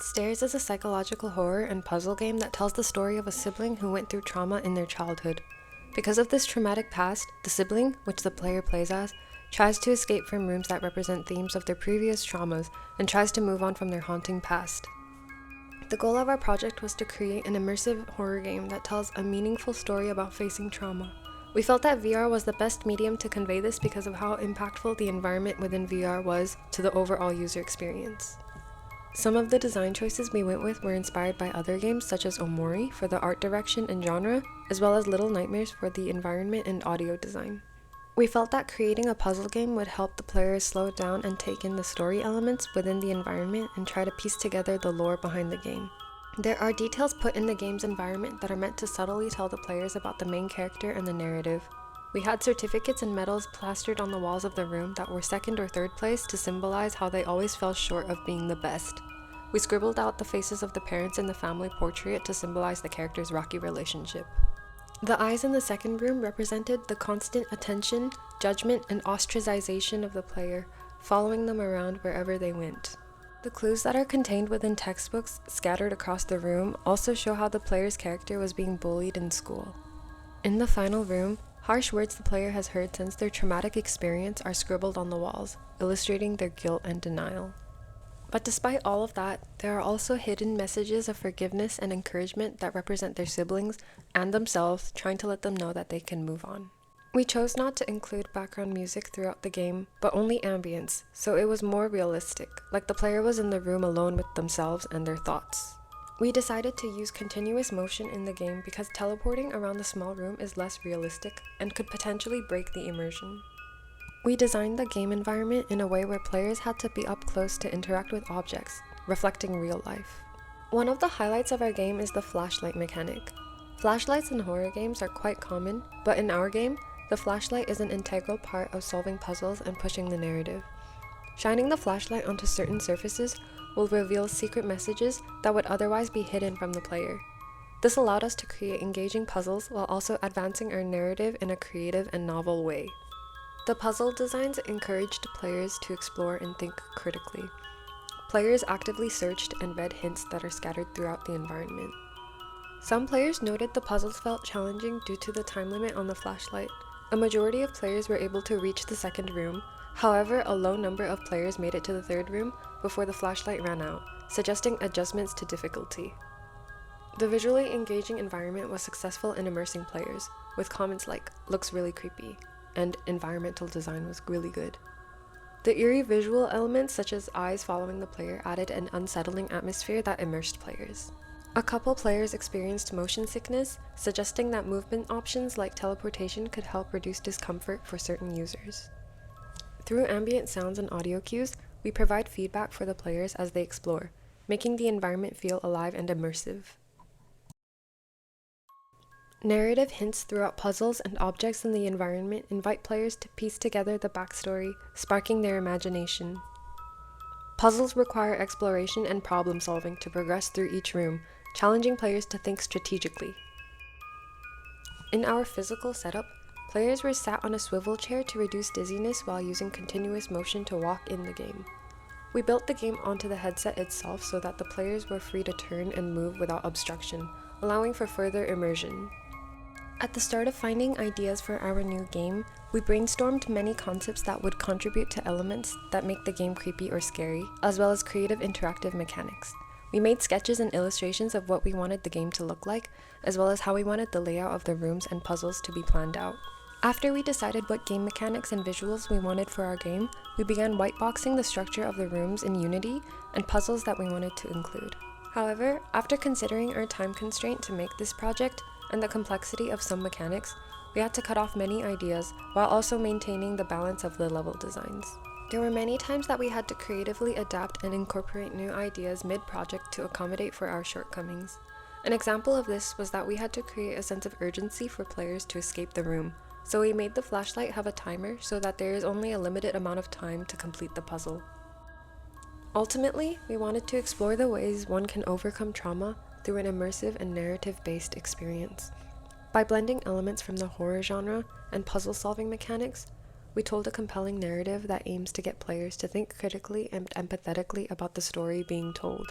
Staires is a psychological horror and puzzle game that tells the story of a sibling who went through trauma in their childhood. Because of this traumatic past, the sibling, which the player plays as, tries to escape from rooms that represent themes of their previous traumas and tries to move on from their haunting past. The goal of our project was to create an immersive horror game that tells a meaningful story about facing trauma. We felt that VR was the best medium to convey this because of how impactful the environment within VR was to the overall user experience. Some of the design choices we went with were inspired by other games such as Omori for the art direction and genre, as well as Little Nightmares for the environment and audio design. We felt that creating a puzzle game would help the players slow down and take in the story elements within the environment and try to piece together the lore behind the game. There are details put in the game's environment that are meant to subtly tell the players about the main character and the narrative. We had certificates and medals plastered on the walls of the room that were second or third place to symbolize how they always fell short of being the best. We scribbled out the faces of the parents in the family portrait to symbolize the characters' rocky relationship. The eyes in the second room represented the constant attention, judgment, and ostracization of the player, following them around wherever they went. The clues that are contained within textbooks scattered across the room also show how the player's character was being bullied in school. In the final room, harsh words the player has heard since their traumatic experience are scribbled on the walls, illustrating their guilt and denial. But despite all of that, there are also hidden messages of forgiveness and encouragement that represent their siblings and themselves, trying to let them know that they can move on. We chose not to include background music throughout the game, but only ambience, so it was more realistic, like the player was in the room alone with themselves and their thoughts. We decided to use continuous motion in the game because teleporting around the small room is less realistic and could potentially break the immersion. We designed the game environment in a way where players had to be up close to interact with objects, reflecting real life. One of the highlights of our game is the flashlight mechanic. Flashlights in horror games are quite common, but in our game, the flashlight is an integral part of solving puzzles and pushing the narrative. Shining the flashlight onto certain surfaces will reveal secret messages that would otherwise be hidden from the player. This allowed us to create engaging puzzles while also advancing our narrative in a creative and novel way. The puzzle designs encouraged players to explore and think critically. Players actively searched and read hints that are scattered throughout the environment. Some players noted the puzzles felt challenging due to the time limit on the flashlight. A majority of players were able to reach the second room. However, a low number of players made it to the third room before the flashlight ran out, suggesting adjustments to difficulty. The visually engaging environment was successful in immersing players, with comments like, "looks really creepy," and "environmental design was really good." The eerie visual elements such as eyes following the player added an unsettling atmosphere that immersed players. A couple players experienced motion sickness, suggesting that movement options like teleportation could help reduce discomfort for certain users. Through ambient sounds and audio cues, we provide feedback for the players as they explore, making the environment feel alive and immersive. Narrative hints throughout puzzles and objects in the environment invite players to piece together the backstory, sparking their imagination. Puzzles require exploration and problem solving to progress through each room, challenging players to think strategically. In our physical setup, players were sat on a swivel chair to reduce dizziness while using continuous motion to walk in the game. We built the game onto the headset itself so that the players were free to turn and move without obstruction, allowing for further immersion. At the start of finding ideas for our new game, we brainstormed many concepts that would contribute to elements that make the game creepy or scary, as well as creative interactive mechanics. We made sketches and illustrations of what we wanted the game to look like, as well as how we wanted the layout of the rooms and puzzles to be planned out. After we decided what game mechanics and visuals we wanted for our game, we began whiteboxing the structure of the rooms in Unity and puzzles that we wanted to include. However, after considering our time constraint to make this project and the complexity of some mechanics, we had to cut off many ideas while also maintaining the balance of the level designs. There were many times that we had to creatively adapt and incorporate new ideas mid-project to accommodate for our shortcomings. An example of this was that we had to create a sense of urgency for players to escape the room, so we made the flashlight have a timer so that there is only a limited amount of time to complete the puzzle. Ultimately, we wanted to explore the ways one can overcome trauma through an immersive and narrative-based experience. By blending elements from the horror genre and puzzle-solving mechanics, we told a compelling narrative that aims to get players to think critically and empathetically about the story being told.